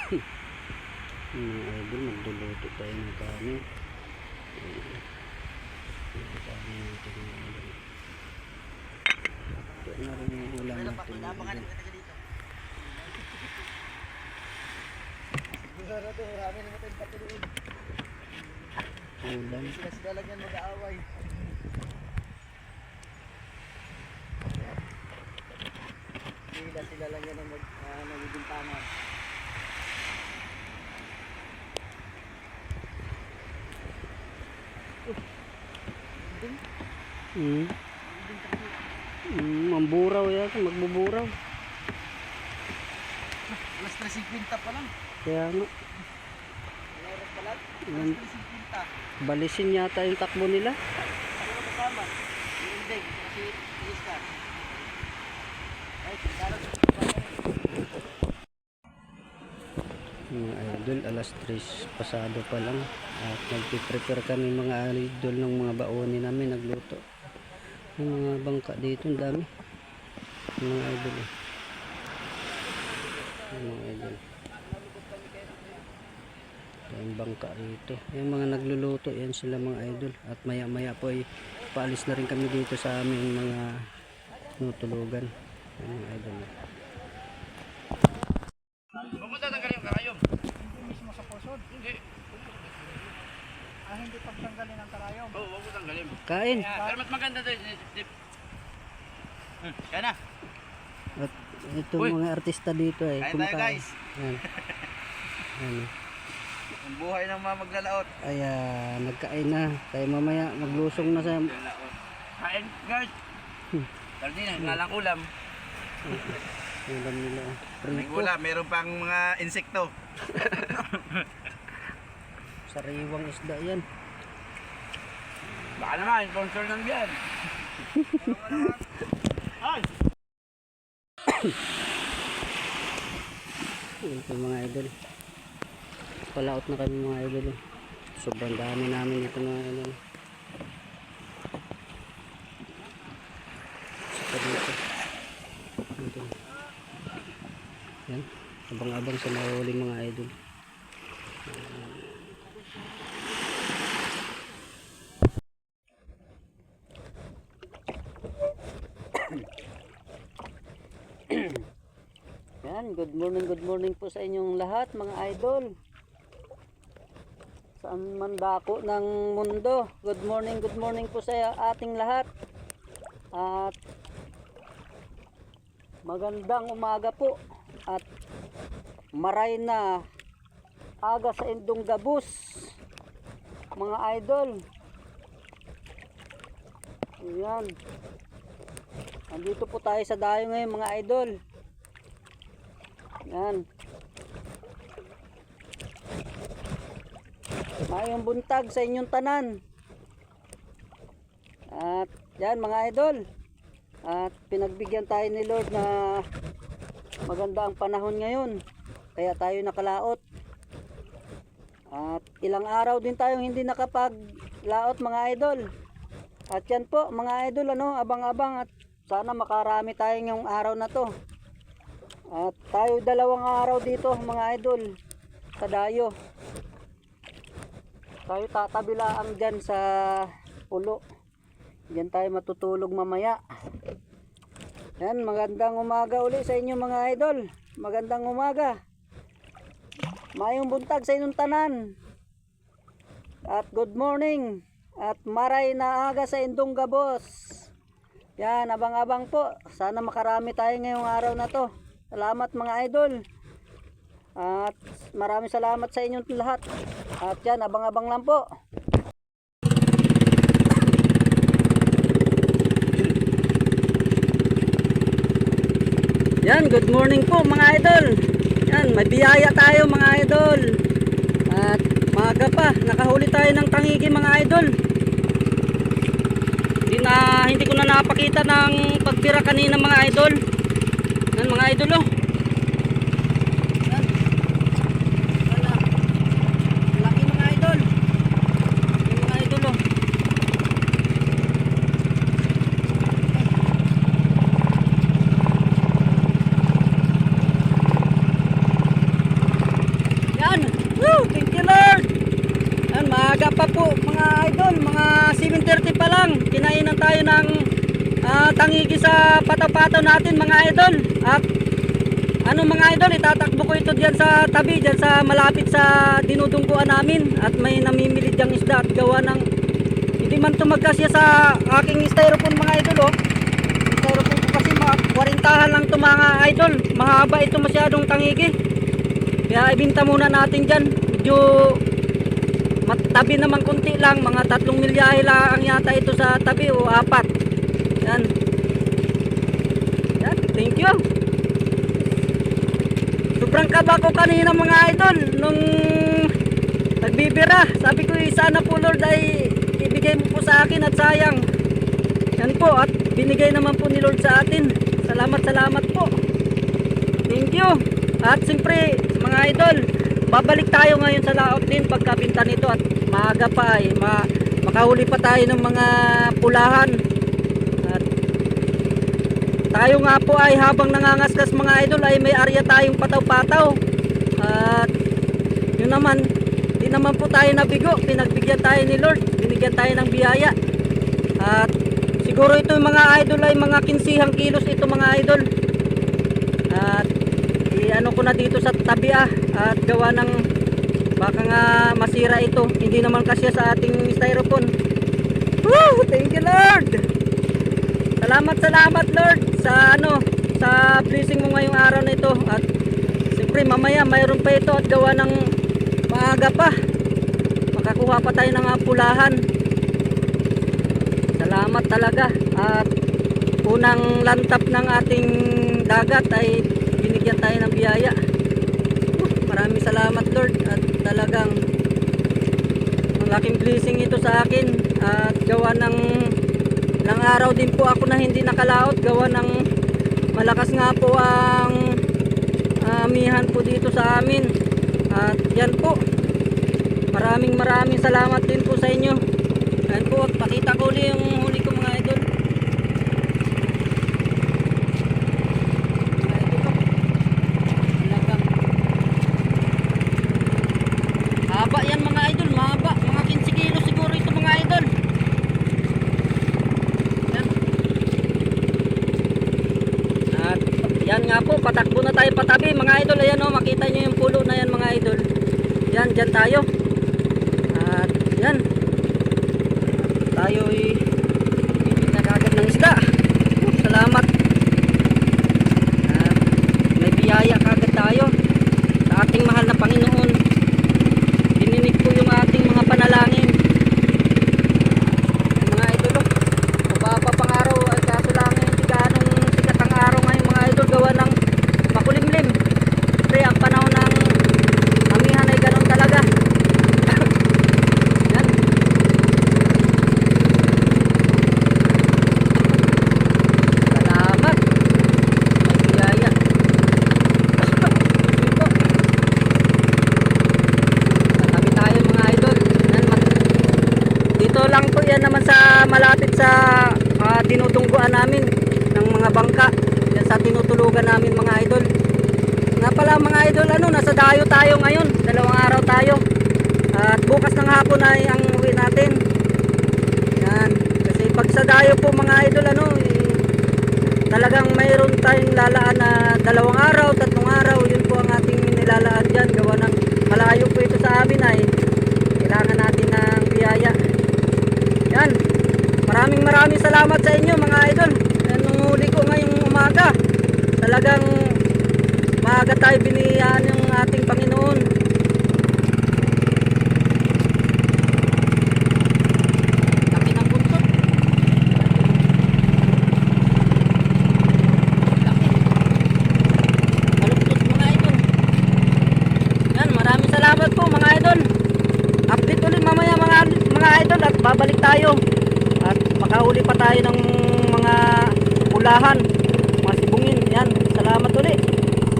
Mga idol, magluluto tayo ng kanin. Kanin natin mga idol. Ito na rin yung ulam natin mga idol. Ulam. Sila lang yan mag-aaway. Sila lang yan ang nagbibintangan. Mamburaw yan, magbuburaw. Alas 3:50 pa lang. Kaya nga. Meron pa lang. Yan. Alas 3:50. Balisin yata yung takbo nila. Ano kasama? Yung Indeg, kasi Iska. Ay, darat. Mga idol, alas 3 pasado pa lang. At nagpiprepare kami mga idol ng mga baonin namin, nagluto. Yung mga bangka dito, ang dami. Yung mga idol eh. Yung mga idol. Yung bangka dito. Yung mga nagluluto, yan sila mga idol. At maya maya po ay paalis na rin kami dito sa aming mga nutulugan. Yung mga idol. Pumunta tanggalin yung karayom. Hindi mismo sa pusod? Hindi. Hindi pagtanggalin ang karayom? Oo, huwag mo tanggalin. Kain! Pero mas maganda doon. Kaya na. At itong mga artista dito ay kain tayo guys. Yan. Yan. Ang buhay ng mga maglalaot. Ay, nagkain na. Kaya mamaya maglusong na sa... Kain guys. Sardina, lalang ulam. Ulam nila. May ulam, meron pang mga insekto. Sariwang isda yan. Baka naman, sponsor ng biyan. Ay! Ito mga idol. Palaot na kami mga idol. Sobrang dami namin ito mga idol. Saka dito. Ito. Yan. Abang-abang sa mahuli mga idol. Yan, good morning po sa inyong lahat mga idol. Saan man dako ng mundo. Good morning po sa ating lahat. At magandang umaga po. At maray na aga sa indong gabus mga idol. Ayan. Andito po tayo sa dayo ngayon mga idol. Yan. Mayong buntag sa inyong tanan. At yan mga idol. At pinagbigyan tayo ni Lord na maganda ang panahon ngayon. Kaya tayo nakalaot. At ilang araw din tayong hindi nakapaglaot mga idol. At yan po mga idol, abang-abang at sana makarami tayo ngayong araw na to. At tayo 2 araw dito mga idol sa dayo. Tayo tatabilaan dyan sa pulo. Diyan tayo matutulog mamaya. Yan, magandang umaga uli sa inyo mga idol. Magandang umaga. Mayong buntag sa inyong tanan. At good morning. At maray na aga sa indong gabos. Yan, abang-abang po. Sana makarami tayo ngayong araw na to. Salamat mga idol. At maraming salamat sa inyong lahat. At yan, abang-abang lang po. Yan, good morning po mga idol. Yan, may biyaya tayo mga idol. At maaga pa, nakahuli tayo ng tangigi mga idol. Hindi ko na napakita ng pagtira kanina mga idol. Yan mga idol oh. Yan. Wala. Laki mga idol. Yan mga idol oh. Maaga pa po mga idol, mga 7:30 pa lang. Kinainan tayo ng tangigi sa pataw-pataw natin mga idol. At ano mga idol, itatakbo ko ito diyan sa tabi, diyan sa malapit sa dinudungkuan namin. At may namimili diyang isda at gawa ng hindi man tumagkasya sa aking styrofoam mga idol. Oh. Styrofoam ko kasi 40 lang ito mga idol. Mahaba ito masyadong tangigi. Kaya ibinta muna natin dyan. Medyo tabi naman kunti lang, mga 3 milyahe lang yata ito sa tabi o 4. Yan. Yan, thank you. Sobrang kaba ko kanina mga idol nung nagbibira. Sabi ko sana po Lord ay ibigay mo po sa akin at sayang. Yan po at binigay naman po ni Lord sa atin. Salamat po. Thank you. At siyempre mga idol, babalik tayo ngayon sa laot din pagkabinta nito at maaga pa ay makahuli pa tayo ng mga pulahan. At tayo nga po ay habang nangangaskas mga idol ay may area tayong pataw-pataw. At yun naman, di naman po tayo nabigo, pinagbigyan tayo ni Lord, binigyan tayo ng biyaya. At siguro ito mga idol ay mga 15 kilos ito mga idol. At ano ko na dito sa tabi at gawa ng baka nga masira ito, hindi naman kasi sa ating styrofoam. Woo! Thank you Lord. Salamat Lord sa sa blessing mo ngayong araw na ito. At siyempre mamaya mayroon pa ito at gawa ng maaga pa makakuha pa tayo ng pulahan. Salamat talaga. At unang lantap ng ating dagat ay binigyan tayo ng biyaya. Maraming salamat Lord at talagang malaking blessing ito sa akin. At gawa ng araw din po ako na hindi nakalaot, gawa ng malakas nga po ang amihan po dito sa amin. At yan po, maraming salamat din po sa inyo. Yan po, pakita ko ulit yung huli ko mga idol. Haba yan mga idol, mahaba, mga 15 kilo siguro ito mga idol. Yan. At yan nga po, patakbo na tayo patabi mga idol. Ayan o, makita nyo yung pulo na yan mga idol. Yan, dyan tayo. At yan, tayo nagagad ng isda. Salamat. At may biyaya kagad tayo sa ating mahal na Panginoon. Dininig po yung ating mga panalangin. Mga idol, mababa pang araw ay kaso lang hindi ganong sikat ang araw ngayon mga idol, gawa ng makulimlim. Siyempre ang panahon ng amihan ay ganon talaga. Yan. Salamat. May biyaya. Tatabi tayo mga idol. Dito lang po yan naman sa malapit sa tinutungguan namin ng mga bangka. Yan sa tinutulugan namin mga idol. Nga pala mga idol, nasa dayo tayo ngayon. 2 araw tayo. At bukas ng hapon ay ang uwi natin. Yan. Kasi pag sa dayo po mga idol, talagang mayroon tayong lalaan na 2 araw, 3 araw. Yun po ang ating nilalaan dyan. Gawa ng malayo po ito sa amin ay kailangan natin ng biyaya. Yan. Maraming salamat sa inyo mga idol. Nung huli ko ngayong umaga, talagang maaga tayo biniyaan ng ating Panginoon. Laki ng buntot. Laki. Maluptot mga idol. Yan, maraming salamat po mga idol. Update ulit mamaya mga idol at babalik tayo. At makahuli pa tayo ng mga pulahan.